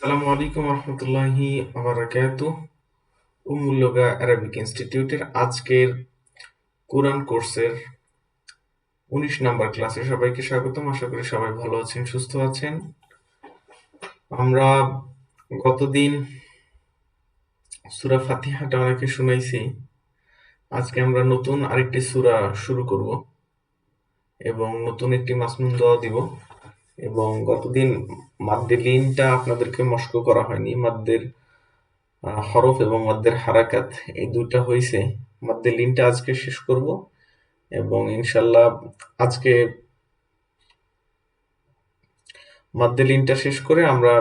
আসসালামু আলাইকুম রহমতুল্লাহি আবারাকাতুহ। উম্মুল লুগা আরাবিক ইনস্টিটিউটের আজকের কোরআন কোর্সের ১৯ নাম্বার ক্লাসে সবাইকে স্বাগতম। আশা করি সবাই ভালো আছেন, সুস্থ আছেন। আমরা গতদিন সূরা ফাতিহাটা অনেকে শুনাইছি। আজকে আমরা নতুন আরেকটি সূরা শুরু করব এবং নতুন একটি মাসনুন দোয়া দিব। এবং গতদিন মাদ্দে লিনটা আপনাদেরকে মস্ক করা হয়নি। মাদ্দের হরফ এবং মাদ্দের হারাকাত এই দুইটা হইছে। মাদ্দে লিনটা আজকে শেষ করব এবং ইনশাল্লাহ আজকে মাদ্দে লিনটা শেষ করে আমরা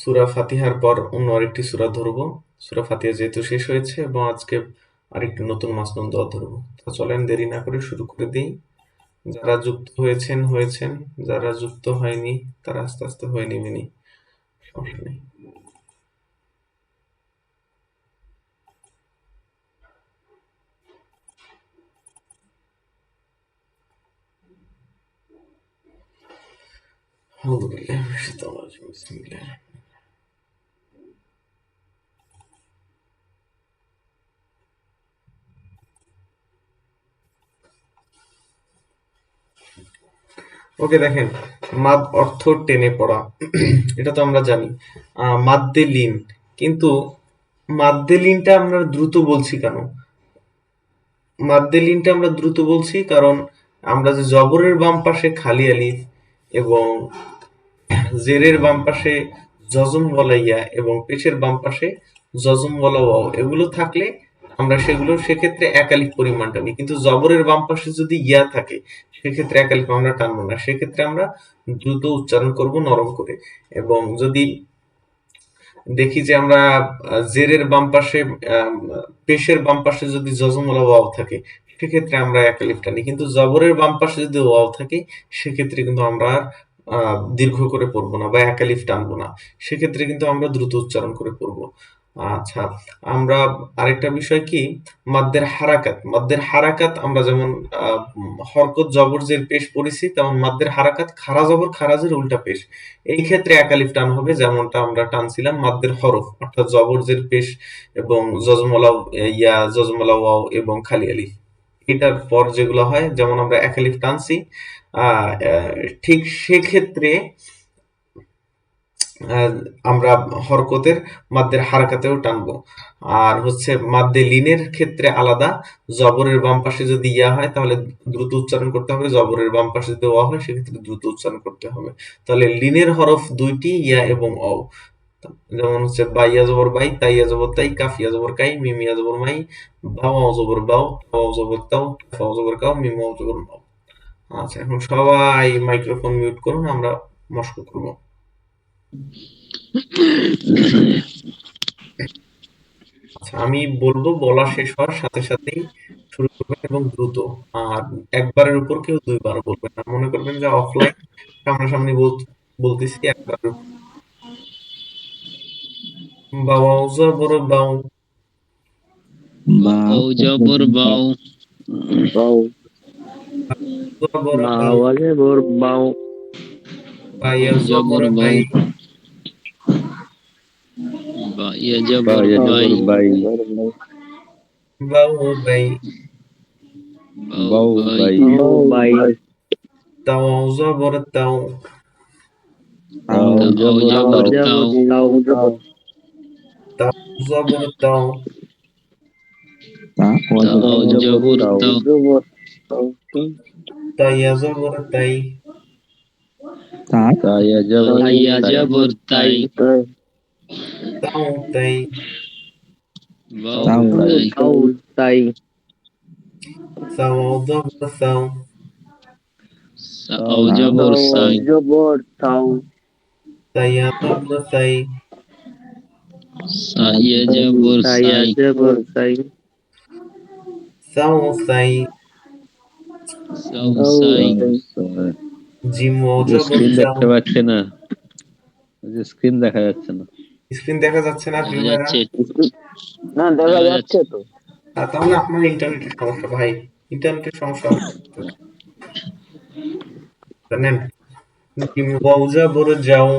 সূরা ফাতিহার পর অন্য আরেকটি সূরা ধরবো। সূরা ফাতিহা যেহেতু শেষ হয়েছে এবং আজকে আরেকটি নতুন মাসনুন দোয়া ধরবো। তো চলেন দেরি না করে শুরু করে দিই। যারা যুক্ত হয়েছেন, যারা যুক্ত হয়নি তারা আস্তে আস্তে হয়ে নেবেনি, সমস্যা নেই। আউযু বিল্লাহি মিনাশ শাইতানির রাজিম। বিসমিল্লাহির রহমানির রহিম। ওকে, দেখেন, মাদ অর্থ টেনে পড়া, এটা তো আমরা জানি। মাদ্দে লিন, কিন্তু মাদ্দে লিনটা আমরা দ্রুত বলছি কেন? মাদ্দে লিনটা আমরা দ্রুত বলছি কারণ আমরা যে জবরের বাম পাশে খালি আলিফ এবং জেরের বাম পাশে জজম ওয়ালা ইয়া এবং পেশের বাম পাশে জজম ওয়ালা ওয়াও এগুলো থাকলে আমরা সেক্ষেত্রে এক আলিফ পরিমাণটা নিই, কিন্তু জবরের বাম পাশে যদি ইয়া থাকে সেক্ষেত্রে এক আলিফ আমরা টানবো না। সেক্ষেত্রে আমরা দ্রুত উচ্চারণ করব নরম করে। এবং যদি দেখি যে আমরা জেরের বাম পাশে পেশের বাম পাশে যদি জজমওয়ালা ওয়াও থাকে সেক্ষেত্রে আমরা এক আলিফ টানি, কিন্তু জবরের বাম পাশে যদি ওয়াও থাকে সেক্ষেত্রে কিন্তু আমরা দীর্ঘ করে পড়বো না বা এক আলিফ টানবো না। সেক্ষেত্রে কিন্তু আমরা দ্রুত উচ্চারণ করে পড়বো। আচ্ছা, আমরা আরেকটা বিষয় কি, মাদ্দের হারাকাত আমরা যেমন হরকত জবর জের পেশ পড়েছি, তেমন মাদ্দের হারাকাত খারা জবর খারাজের উল্টা পেশ। এই ক্ষেত্রে এক আলিফ টান হবে, যেমনটা আমরা টানছিলাম মাদ্দের হরফ অর্থাৎ জবর জের পেশ এবং জজমলা ওয়াও এবং খালি আলিফ, এটার পর যেগুলো হয় যেমন আমরা এক আলিফ টানছি, ঠিক সেক্ষেত্রে আমরা হরকতের মাদ্দের হারাকাতেও টানবো। আর হচ্ছে মাদ্দে লিনের ক্ষেত্রে আলাদা, জবরের বাম পাশে যদি ইয়া হয় তাহলে দ্রুত উচ্চারণ করতে হবে, জবরের বাম পাশে যদি ওয়া হয় সেক্ষেত্রে দ্রুত উচ্চারণ করতে হবে। তাহলে লিনের হরফ দুইটি, ইয়া এবং অ। যেমন হচ্ছে বা ইয়া জবর বাই, তাই ইয়া জবর তাই, কাফ ইয়া জবর কাই, মিম ইয়া জবর মাই, বাও আও জবর বাও, তাও আও জবর তাও, কাফ আও জবর কাও, মিম আও জবর মাও। আচ্ছা, এখন সবাই মাইক্রোফোন মিউট করুন, আমরা মস্ক করব। আচ্ছা, আমি বলবো, বলা শেষ হওয়ার সাথে সাথেই শুরু করবেন এবং দ্রুত। আর একবারের উপর কেউ দুইবার বলবেন না, মনে করবেন যে অফলাইন সামনাসামনি বলতেছি একবার। বাও জবর বাও, বাও জবর বাও, বাও জবর বাই, বাও জবর বাও, বাই জবর জবর বাও, বাই, বা ইয়া জবর বাই, বাই বাউ বাই, বাও বাও বাই, বাও বাই, তাও জবর তাও, তাও তাও জবর জবর তাও, তাও, তাও জবর তাও, তাও জবর তাও, জবর তাও, তাই জবর তাই, তাইয়া জবর ইয়া জবর তাই, তাও তাই, বাও তাই, তাই, তাও তাই, সাও জবর সাও, সাও জবর সাই, জবর তাও, তাই জবর তাই, সা ইয়া জবর তাইয়া সাই, জবর তাই, সাও সাই, সাও সাই, জিম জবর স্ক্রিন জাও। দেখতে পাচ্ছি না, স্ক্রিন দেখা যাচ্ছে না। স্ক্রিন দেখা যাচ্ছে না দেখা প্রিয় ভাইরা? যাচ্ছে, না দেখা যাচ্ছে তো। তাহলে আপনার ইন্টারনেটের সমস্যা ভাই, ইন্টারনেটের সমস্যা জানেন। জিম ওয়াও জবর যাও,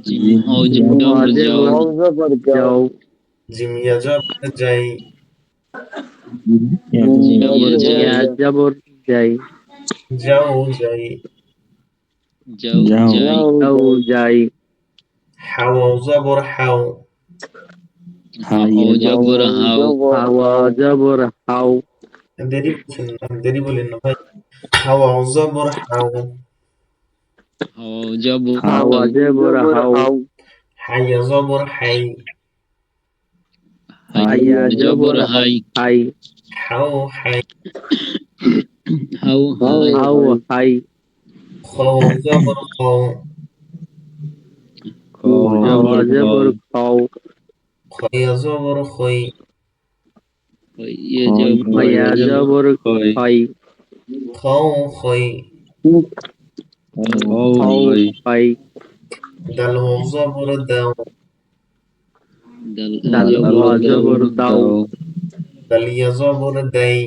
জিম হাউ জবর যাও ওয়াও জবর যাও জিম ইয়া জবর যাই ইয়া জবর যাই যাও যাই যাও যাই যাও যাই হাওয়া জবর হাও হাও জবর হাও হাওয়া জবর হাও দেরি বলেন না ভাই হাওয়া জবর হাও হাও জবর হাওয়া জবর হাও হাইয়া জবর হাই হাইয়া জবর হাই হাই হাও হাই হাও হাই হাও হাই খাও জবর খাও হাওয়া জবর খাও খয়া জবর খই ইয়া জবর হয়া জবর খাই খাও খই খাও খাই দাল ওয়াও জবর দাও দাল দাল ওয়া জবর দাও দাল ইয়া জবর দাই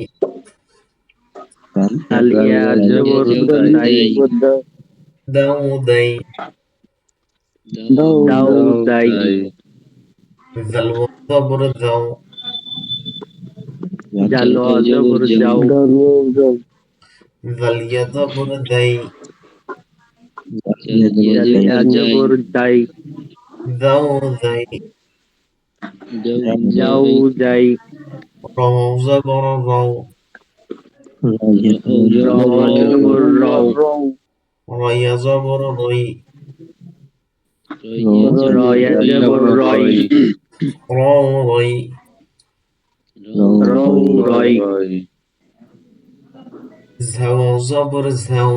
দাল ইয়া জবর দাই দাও দাই দাও দাই দাল ওয়াও জবর দাও দাল ওয়া জবর যাও দাল ইয়া জবর দাই দাল ইয়া জবর দাই দাও দাই যাও যাই রাও জবর রাও রাও জবর রাও রয়া জবর রই রয়া জবর রয় রাও রই রাও রয় ঝাও জবর ঝাও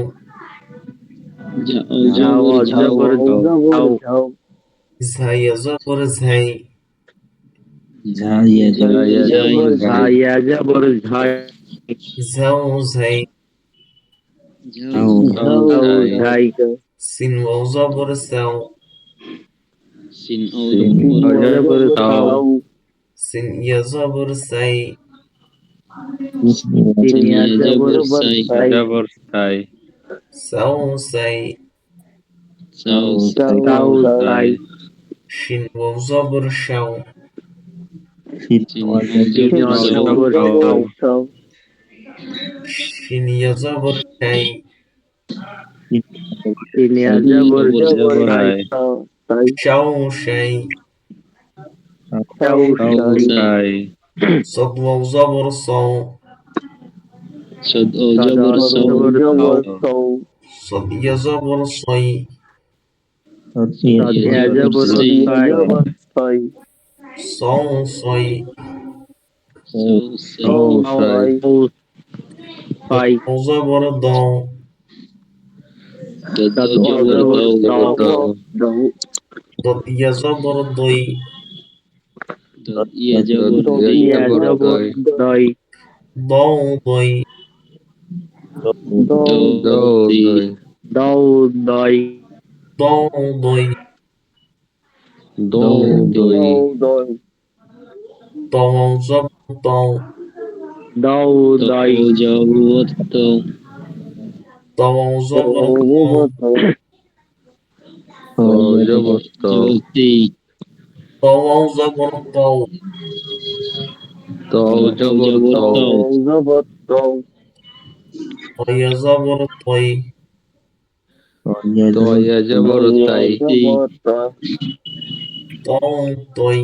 যাও যাও জবর যাও ঝাইয়া জবর ঝাই ঝাইয়া জবর ঝাই ঝাও ঝাই যাও যাও ঝাই সিন ওয়াও জবর সাও সিন ও জবর খাও সিন ইয়া জবর সাই তিনিয়া জবর সাই সাই সাও সাই সাও তাও সাই শিন ওয়াও জবর শাও সিন ও তিনিয়া জবর জবর সাও শিন ইয়া জবর শাই তিনিয়া জবর সাই শাও শাই তাও সাই صد واو জবর সাও সদ ও জবর সাও সাও صد ইয়া জবর সাই ইয়া জবর সাই সাও সাই সাও সাই সাই ওয়াও জবর দাও সদ ও জবর দাও ضد ইয়া জবর দই ইয়া জবর ইয়া জবর দই দাও দই দাও দই দাও দই তাও জবর তাও দাও দই ও জবর দাও তাও জবর জবতি তাও জবর তাও জবর দাও طيا জবর তই তাও তই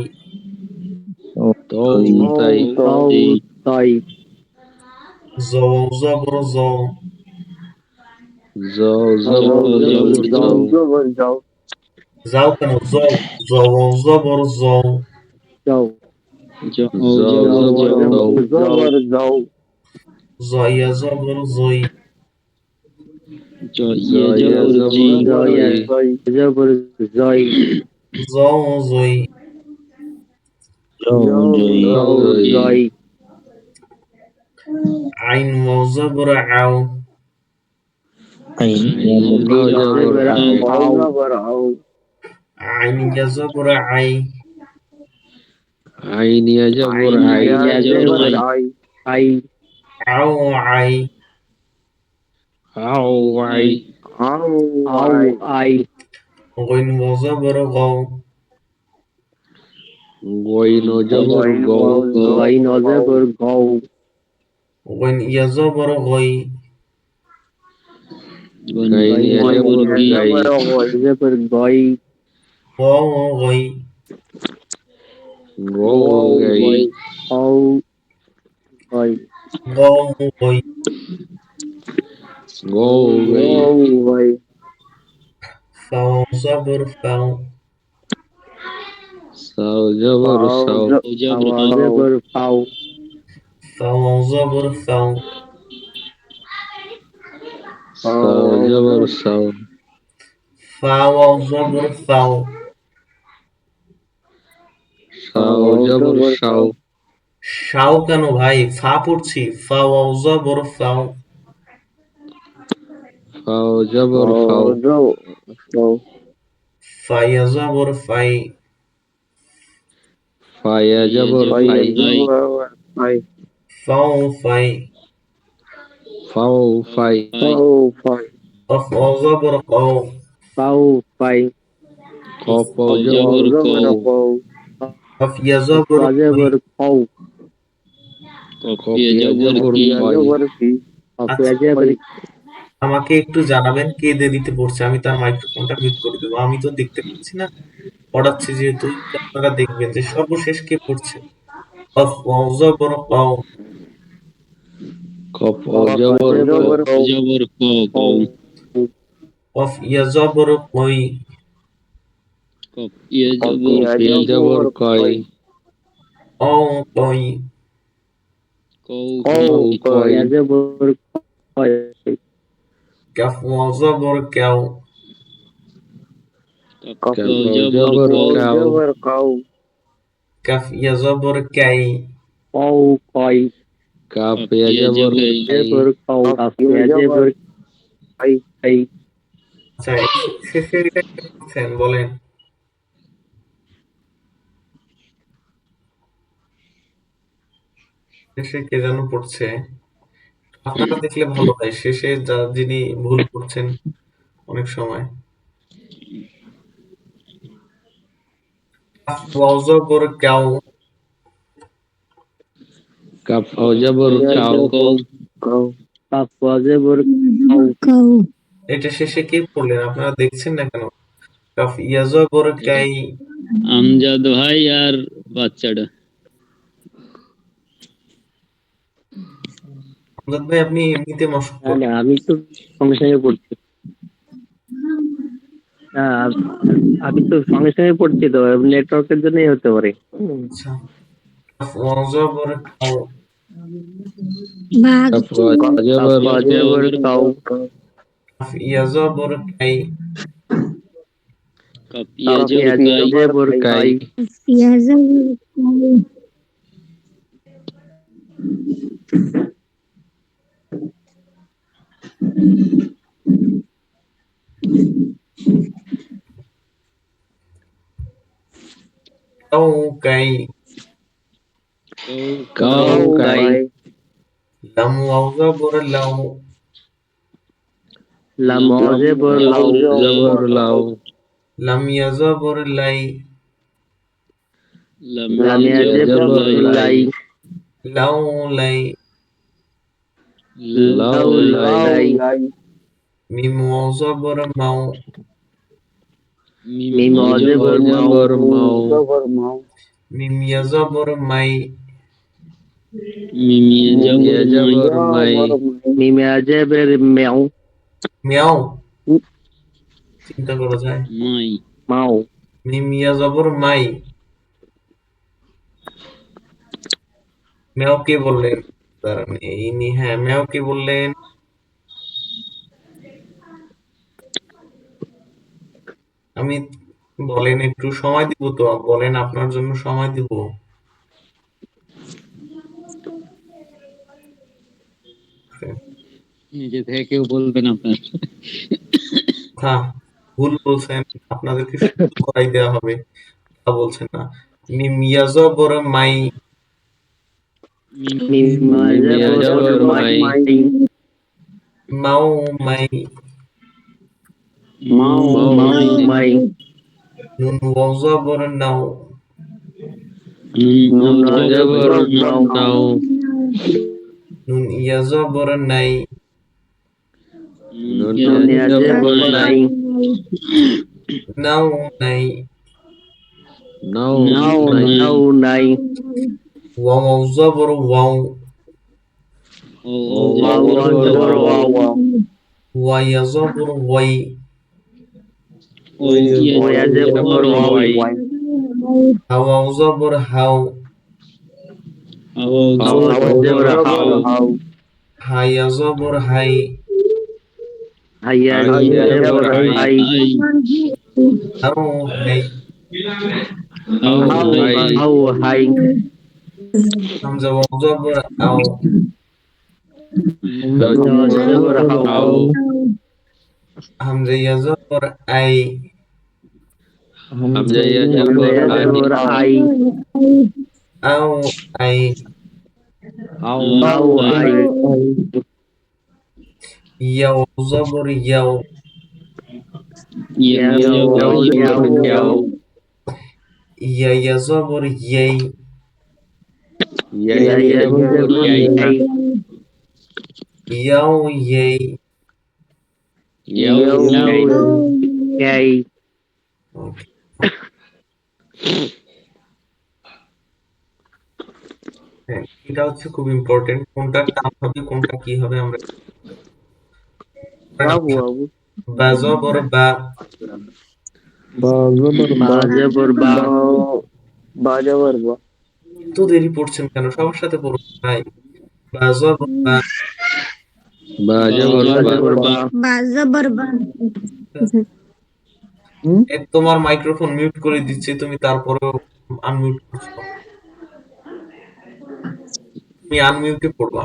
দাও দই জও জবর জও জবর যাও যাও কেন জও জও জবর জও যাও জবর যাও জয়া জবর জই জবর জয় জও জই জয় আইন ওয়াও জবর আও আইন ইয়া জবর আই আই আও আই আই গইন ওয়াজাবর গও, গইন জবর গৌ, গই নজবর গৌ, গইন ইয়াজাবর গই, গাইন জবর গাই, জবর গই, গও গই, গৌ গাই, ও গই, গও গই, গৌ গাই, গই, ফাও জাবর ফাও, সাও জবর সাও, জবর ফাও, ফাও জাবর ফাও, সাও জবর সাও, ফাও জাবর ফাও, সাও জবর সাও, শাও কেন ভাই? ফা পড়ছি, ফাও জাবর ফাও, ফাও জবর ফাও, ফাইয়া জাবর ফাই, ফায়া জবর ফাই, ফাও ফাই, ফাও ফাই, কফ জাবর কও, ফাও ফাই, কফ জবর কৌ, কফ ইয়া জাবর কই, জবর কৌ, কফ জবর কই, জবর আমাকে একটু জানাবেন কে দেরিতে পড়ছে, আমি তার মাইক্রোফোনটা মিউট করে দেবো। আমি তো দেখতে পাচ্ছি না, পড়াচ্ছি যেহেতু, তো আপনারা দেখবেন যে সর্বশেষ কে পড়ছে। কফ জাবর কও, কফ জবর কৌ, কফ ইয়া জাবর কই, কফ জবর কই, কও কই, কৌ কই, জবর কই, কাফ জাবর কেও, কফ জবর কাউ, কাউ, কাফ ইয়া জাবর কাই, কৌ কই, কাফ জবর কাই, জবর কৌ, জবর কই, কই, আচ্ছা শেষে এটা কে পড়ছেন বলেন? শেষে কে যেন পড়ছে, আপনারা দেখলে ভালো হয়। শেষে যিনি ভুল করছেন অনেক সময়। কাফ জাবর কাও, কাফ জবর কাউ, কৌ, কাফ জবর এটা শেষে কে পড়লেন? আপনারা দেখছেন না কেন? কাফ ইয়া জাবর কাই, আমজাদ ভাই আর বাচ্চাটা। আমজাদ ভাই আপনি এমনিতে মশগুল। না আমি তো সঙ্গে সঙ্গে পড়ছি। না আমি তো সঙ্গে সঙ্গে পড়ছি, তো নেটওয়ার্কের জন্যই হতে পারে। আচ্ছা, কাফ জাবর কাও, কাফ জবর কাফ জবর কাউ, কাফ ইয়া জাবর কাই, কাফ জবর কাই, কাই, কাও কাই, কাউ কাই, লাম জাবর লাও, লাম জবর লাউ, জবর লাউ, লাম ইয়া জাবর লাই, লাম জবর লাই, লাও লাই, লাউ লাই, মিম জাবর মাও, মিম জবর জবর মাউ, মিম ইয়া জাবর মাই, ইয়া জবর মাই, মিম জবর মেও, মিয়াও, চিন্তা করা যায়। মাও, মিম ইয়া জাবর মাই, মেও কে বললেন? দাঁড়ান, হ্যাঁ মেও কে বললেন? আমি বলেন, একটু সময় দিব তো, বলেন, আপনার জন্য সময় দিব। নিজে থেকে কেউ বলবেন আপনার। হ্যাঁ, ভুল বলছেন, আপনাদেরকে শুদ্ধ করাই দেওয়া হবে, তা বলছেন না। মিম ইয়া জাবর মাই, মিম ইয়া জবর জবর মাই, মাই, মাও মাই, মাই নুন ওয়াও জবর নাও, নুন জবর নাও নাও, নুন ইয়া জবর নাই, নুন নুন জবর নাই নাও নাই, নাও নাও নাই, নাও নাই ওয়াও জবর ওয়াও, ওয়াও জবর ওয়াও ওয়াইয়া জবর ওয়াই, ওয়া জবর ওয়াই হাওয়াও জবর হাও, হাওয়া জবর হাও হাইয়া জবর হাই, হাইয়া জবর হাই হাও হাই, হাও হাই হামজা ওয়াও জবর আও, জবর হাও হামজা ইয়া জবর আই, হামজা ইয়া জবর আই, জবর আই আও আই, হাও আই ইয়া ওয়াও জবর ইয়াও, ইয়াও ইয়া ইয়া জবর ইয়াই, ইয়া ইয়া ইয়া জবর জবর ইয়াই, ইয়াই ইয়াও ইয়াই। ইয়াও ইয়াই, ইয়াই Okay. হ্যাঁ, এটা হচ্ছে খুব ইম্পর্টেন্ট, কোনটা টান হবে কোনটা কি হবে আমরা বাবু বাবু বা জবর বা, বা জবর বা জবর বা এত দেরি পড়ছেন কেন? সবার সাথে পড়ুন ভাই। বা জবর বা, বা জবর বা, জবর বা বা জবর বা তোমার মাইক্রোফোন মিউট করে দিচ্ছি, তুমি তারপরেও আনমিউট করছো, তুমি আনমিউটে পড়বা।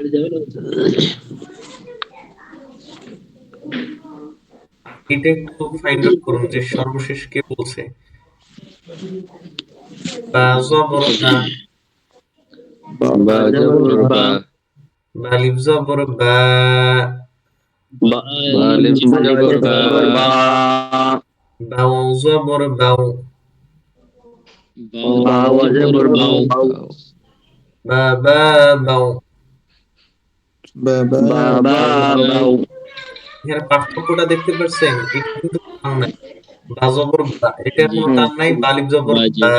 এটা একটু ফাইন্ড আউট করুন যে সর্বশেষ কে বলছে। বা জবর বা, বা জবর বা, বা লিফ জবর বা, বা লিফ জবর বা, বা বা ওয়াও জবর বাও, বা জবর বাও বা বা বাও। বা বাও এখানে পার্থক্যটা দেখতে পাচ্ছেন? এটা কিন্তু টান নাই। বা জবর বা, এটা কোনো টান নাই। বা লিফ জবর বা,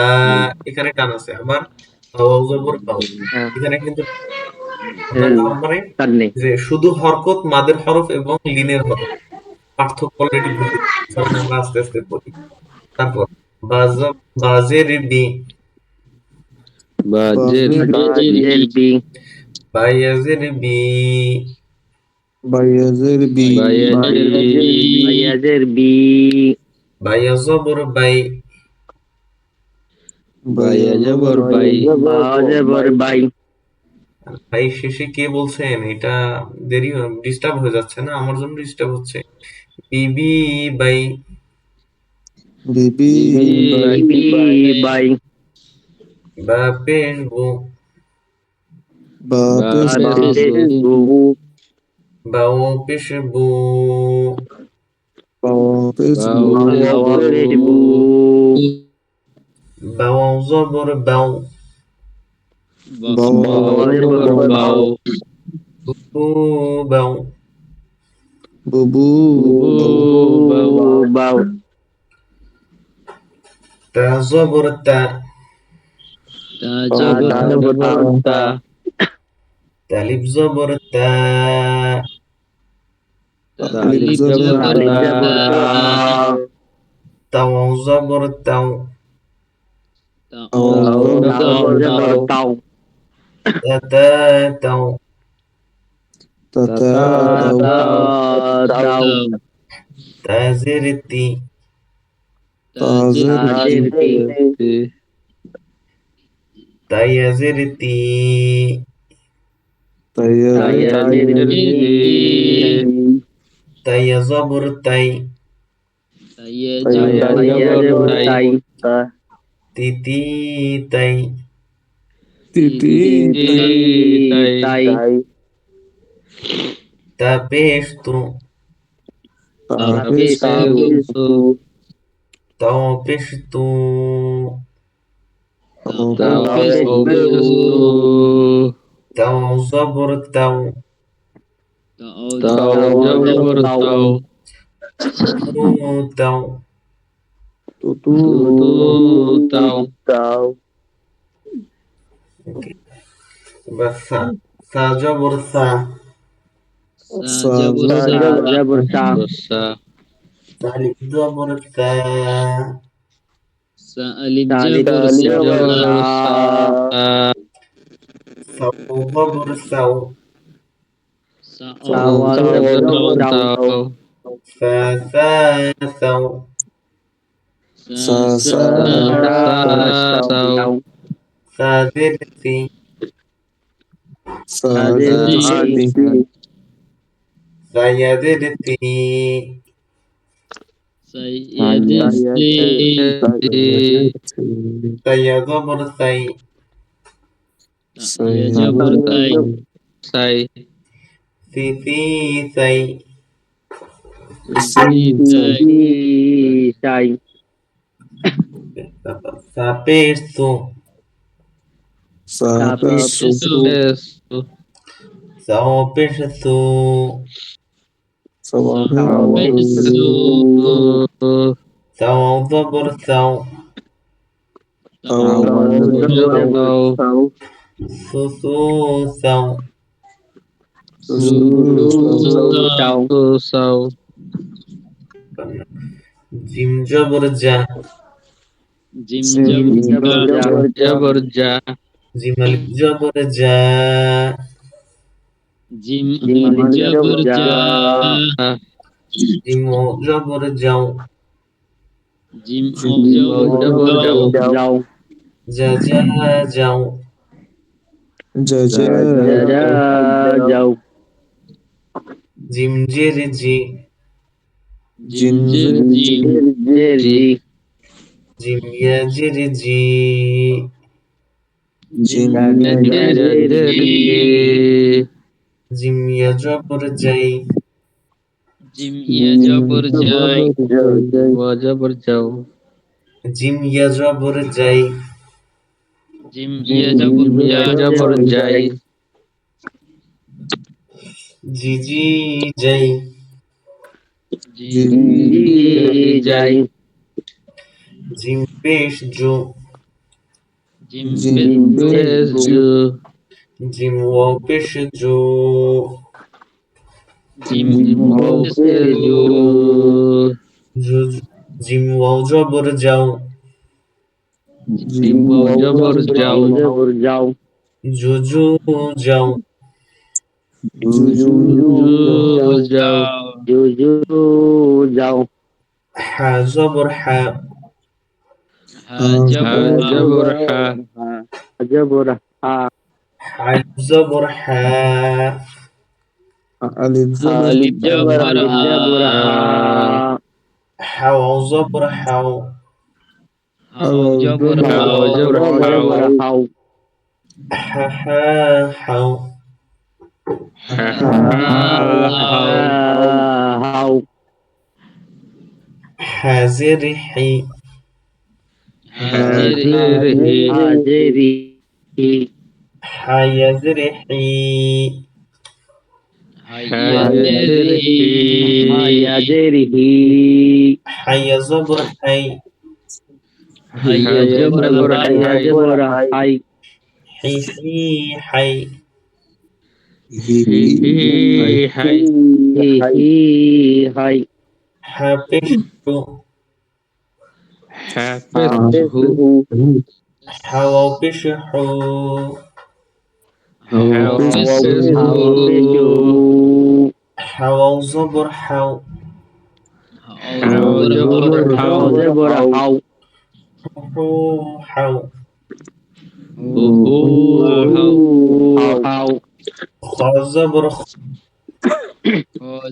এখানে টান আছে। আবার বা ওয়াও জবর বাও, এখানে কিন্তু তার মানে টান নেই যে শুধু হরকত মাদের হরফ এবং লিনের হরফ পার্থক্য অলরেডি বুঝে গেছি। চলেন আমরা আস্তে আস্তে পড়ি। তারপর বাজের বি, বাজের বাজের বি বায়াজের বি, বায়াজের বি, বায়াজের বি বায়া জবর বাই, বায়া জবর বাই, বা জবর বাই ভাই শেষে কে বলছেন? এটা দেরি ডিস্টার্ব হয়ে যাচ্ছে না? আমার জন্য ডিস্টার্ব হচ্ছে। বিবি by, Bibi by, B by বা পেশ বু, বা পেশ বু বা ও পেশ বু, বা পেশ বু বা ও জবর বাও, বা জবর বাও, বু বাও, বুবু বাও, বাও তা জবর তা, জবর তা তালিব জবর তা, তালিব জবর তালিব তা, জবর তাও জবর তাও, তাও জবর তাও তা তা তাও, তাতা তাও তাজের তি, তাজের তাজের তি তি, তাইয়াজের তি, তায়াজের তি তাইয়া জবর তাই, তাইয়া জবর তাই তিতি তাই, তিতি তাই, তাই তা পেশ তু, tapistu, tapistu, tapistu, taw zabur taw, zabur taw, taw, tutu taw, oke. Eবার সা জবর সা, sa জবর সা তালিফ জবর তা, আলিফ তালিফ জবর জবর সা সাও জবর সাও, সাওয়া জবর সাও সা সা সাও, sa সাও সা জের সি, sa সা ইয়া জের সি, সা ইয়া জবর সাই, sai সি সি সাই, সাই তারপর সা পেশ সু, sapestu, সাও পেশ সু, sapestu, সাও জবর সাও, সাও সু সু সাও, সাও জিম জবর জা, জিম জবর জা জিম আলিফ জবর জা, জিম জিম জবর জা জিম ও জবর যাও, জিম জবর যাও যা যা যাও, যা যাও জিম জের জি, জিম জি জিম ইয়া জের জি, জিম ইয়া জবর যাই, জিম ইয়া জবর যাই jabur jau, জিম ইয়া জবর যাই, জিম ইয়া জবর যাই jabur jai, জি জি যাই, জি যাই জিম পেশ জু, জিম pestu, জিম ওয়াও পেশ জু, জিম pestu, জু জিম ওয়াও জবর যাও, jabur jau, জবর যাও জু জু যাও, jau, জুজু যাও হা জবর হা, jabur ha, জবর হা হা জবর হা, alif আলিফ jabur জবর হা হাও জবর হাও, জবর jabur জবর হাও হা হা হাও, হাও হা জের হি, হাজেরি হা ইয়া জের হি, হায়াজেরি হা ইয়া জবর হাই, জবর হাই হি হি হাই, হাই হা পেশ টু, হাওয়া পেশ হু, হাওয়া জবর হাও, জবর হাও হু হাও, হাও খা জবর খ,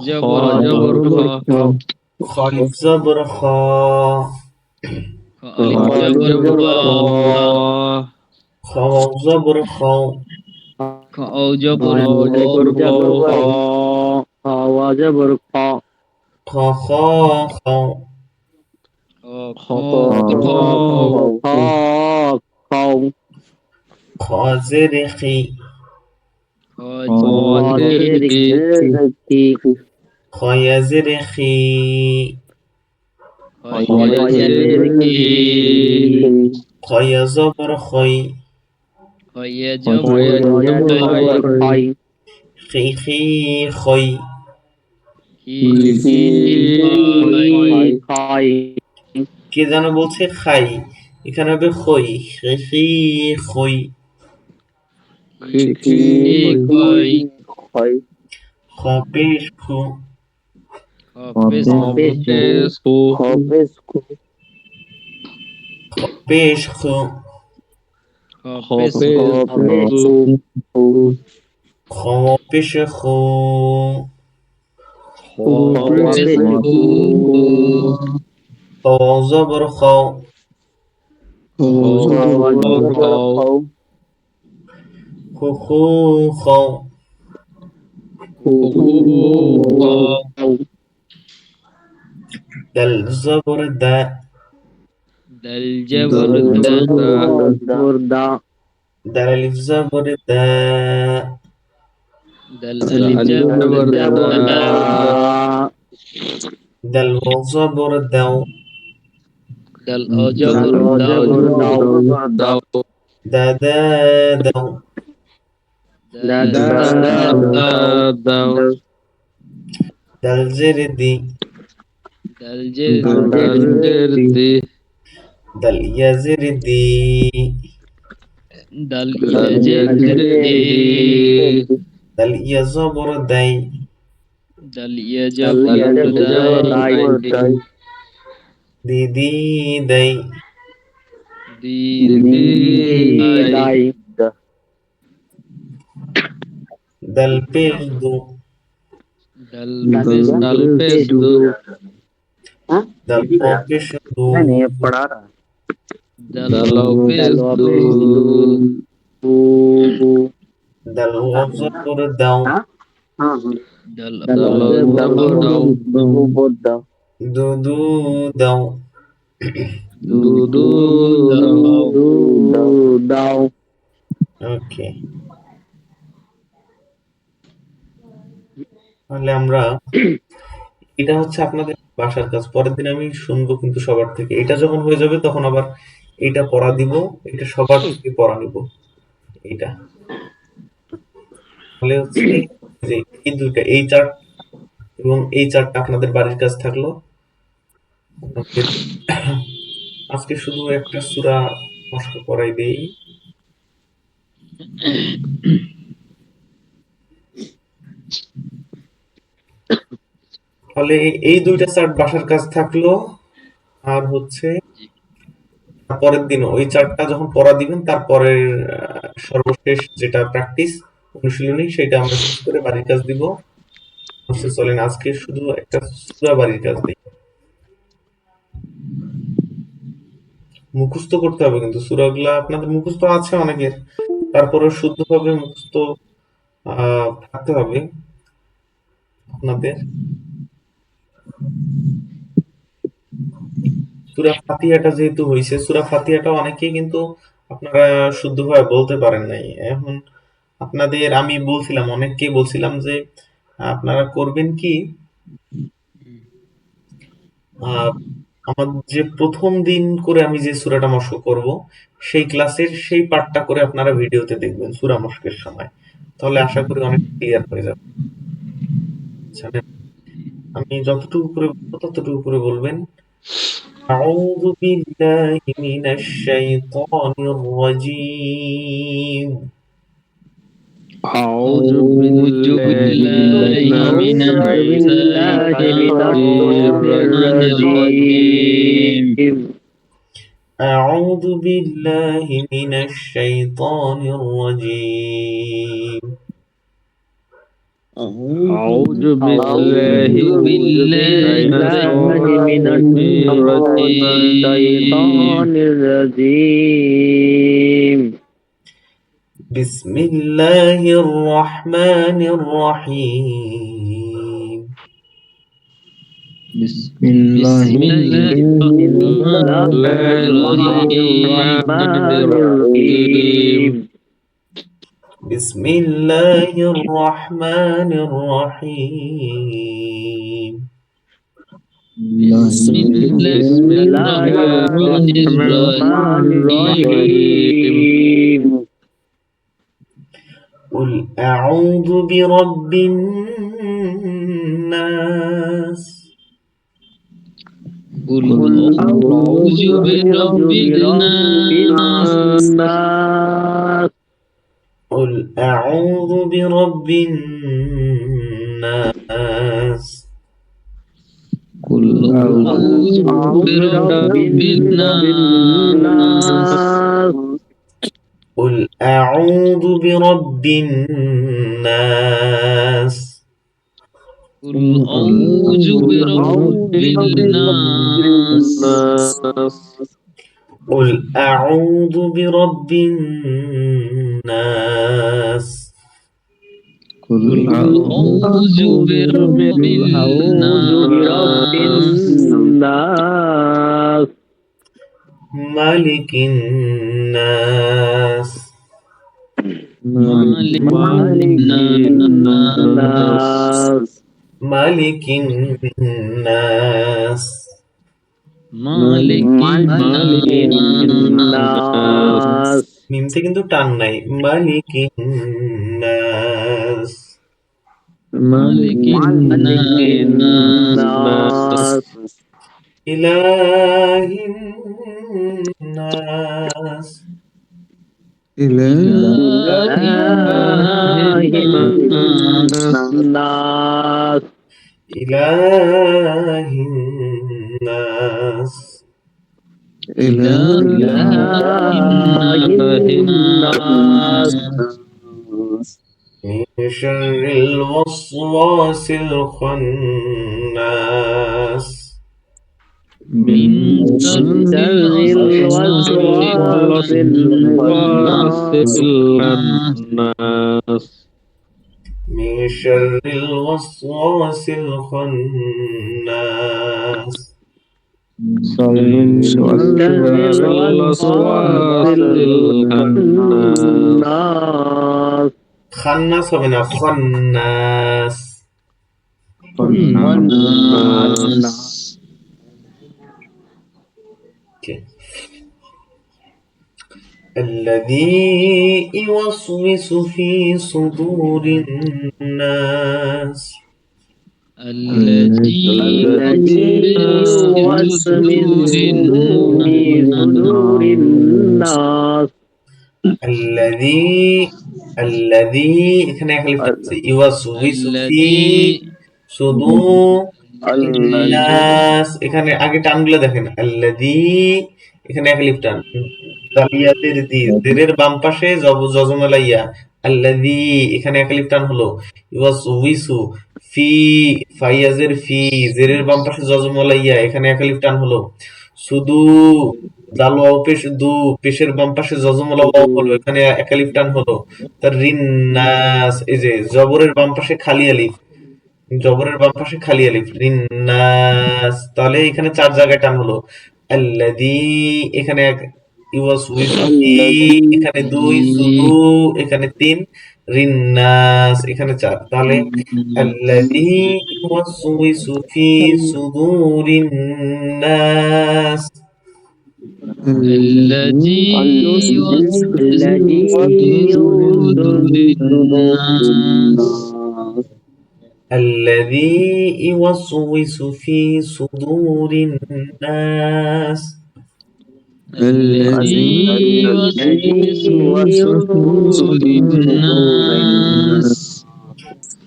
জবর খালিফ জবর খ, খাওয়া জবর খাও, জবর জবর খ হাওয়া জবর খ খ খ খ খ খ খ জেরে খি খ খ খয়া জেরে খি খয়া জবর খই খি খি খই কে যেন বলছে খাই, এখানে হবে খই, খি খি খই। খ পেশ খু পেশ খু খ পেশ খু খ জবর খ খু খু খ দাল জবর দা দাল আলিফ জবর দা দাল ওয়াও জবর দাও দা দা দাও দাল জের দি দাল ইয়া জের দি দাল ইয়া জবর দাই দি দি দাই দাল পেশ দু দাল প পেশ দু দাল ওয়াও জবর দাও দু দু দাও ওকে, তাহলে আমরা এটা হচ্ছে আপনাদের বাসার কাজ, পরের দিন আমি শুনবো কিন্তু সবার থেকে। এটা যখন হয়ে যাবে তখন আবার এটা পড়া দিব, এটা সবার থেকে পড়া নিব। এটা তাহলে হচ্ছে যে এই দুইটা, এই চার্ট এবং এই চার্টটা আপনাদের বাড়ির কাজ থাকলো। আপনাদের আজকে শুধু একটা সূরা মস্ক করাই দেই। তাহলে এই দুইটা চার্ট বাসার কাজ থাকলো। আর হচ্ছে পরের দিন ওই চার্টটা যখন পড়া দিবেন তারপরের সর্বশেষ যেটা প্র্যাকটিস অনুশীলনী সেটা আমরা শেষ করে বাড়ির কাজ দিব। আচ্ছা চলেন আজকে শুধু একটা সূরা বাড়ির কাজ দিই। মুখস্থ করতে হবে কিন্তু সূরাগুলা আপনাদের মুখস্থ আছে অনেকের, তারপরে শুদ্ধভাবে মুখস্থ থাকতে হবে আপনাদের। সূরা ফাতিহাটা যেহেতু হইছে, সূরা ফাতিহাটা অনেকেই কিন্তু আপনারা শুদ্ধভাবে বলতে পারেন নাই। এখন আপনাদের আমি বলছিলাম, অনেককেই বলছিলাম যে আপনারা করবেন কি, আহ, আমার যে প্রথম দিন করে আমি যে সূরাটা মস্ক করব সেই ক্লাসের সেই পার্টটা করে আপনারা ভিডিওতে দেখবেন সূরা মস্কের সময়, তাহলে আশা করি অনেক ক্লিয়ার হয়ে যাবে। আচ্ছা, আমি যতটুকু করে বলবো ততটুকু করে বলবেন। أعوذ بالله من الشيطان الرجيم أعوذ بالله من الشيطان الرجيم أعوذ بالله من الشيطان الرجيم أعوذ بالله من الشيطان الرجيم بسم الله الرحمن الرحيم বিসমিল্লাহ Bismillahirrahmanirrahim. بسم الله الرحمن الرحيم Bismillahirrahmanirrahim. قل أعوذ برب الناس قل أعوذ برب الناس الناس. قل أعوذ برب الناس قل أعوذ برب الناس قل أعوذ برب الناس قل أعوذ برب الناس قل أعوذ برب الناس قل قل أعوذ برب الناس الناس. ملك الناس مالك الناس ملك الناس مالك الناس মিমতে কিন্তু টান নাই মালিক নাস مالك الناس ইলাহিন নাস إله الناس الناس. ইলাহিন নাস إله الناس من شر الوسواس الخناس من شر الوسواس الخناس من شر الوسواس الخناس الناس. খান্নাস হবে না খন্নাস Okay. الذي يوسوس في صدور الناس الذي يوسوس في صدور صدور الناس. الذي এখানে একালিফ আছে ইওয়াসউইসু ফি সুদু নাস এখানে আগে টানগুলো দেখেন আল্লাযী এখানে একালিফ টান দালিয়াতের দি জেরের বাম পাশে জজমালাইয়া আল্লাযী এখানে একালিফ টান হলো ইওয়াসউইসু ফি ফাইয়াজের ফি জেরের বাম পাশে জজমালাইয়া এখানে একালিফ টান হলো সুদু দাল ওয়াও পেশ দু পেশের বাম পাশে জজমলা ওয়াও হলো এখানে একালিফ টান হলো তার রিন্নাস এই যে জবরের বাম পাশে খালি আলিফ জবরের বাম পাশে খালি আলিফ রিন্নাস তাহলে এখানে চার জায়গায় টান হলো আল্লাযী এখানে এক ইওয়াসউইসু এখানে দুই সুদু এখানে তিন রিন্নাস এখানে চার তাহলে আল্লাযী ইওয়াসউইসু ফি সুদুরিন নাস الذي يوسوس في صدور الناس الذي يوسوس في صدور الناس الذي يوسوس في صدور الناس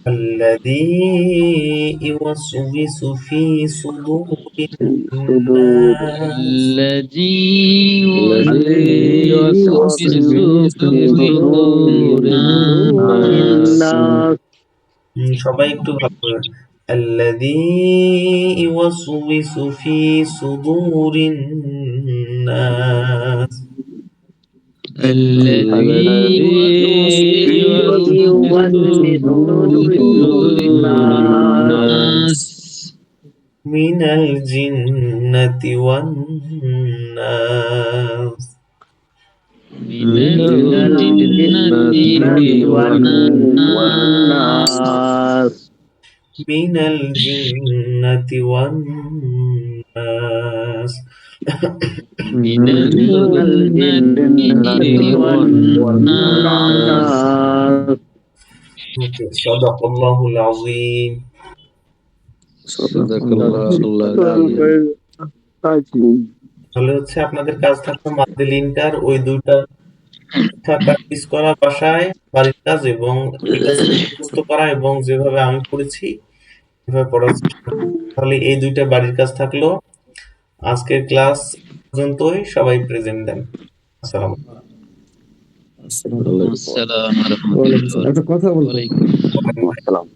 الذي يوسوس في صدور الناس الذي يوسوس في صدور الناس সবাই একটু ভালো করে الذي يوسوس في صدور الناس الذي يوسوس في صدور الناس মিনাল জিন্নাতি ওয়ান নাস من الجنة والناس والناس মিনাল জিন্নাতি ওয়ান নাস من الجنة والناس সাদাকাল্লাহুল আযীম। তাহলে হচ্ছে আপনাদের কাজ থাকলো মাদ্দে লিনকার ওই দুইটা প্র্যাকটিস করা বাসায় বাড়ির কাজ এবং এটা মুখস্থ করা এবং যেভাবে আমি পড়েছি এভাবে পড়ার চেষ্টা করুন। তাহলে এই দুইটা বাড়ির কাজ থাকলো। আজকের ক্লাস পর্যন্তই, সবাই প্রেজেন্ট দেন। আসসালামু السلام ورحمة الله ওয়ালাইকুম وبركاته আসসালাম।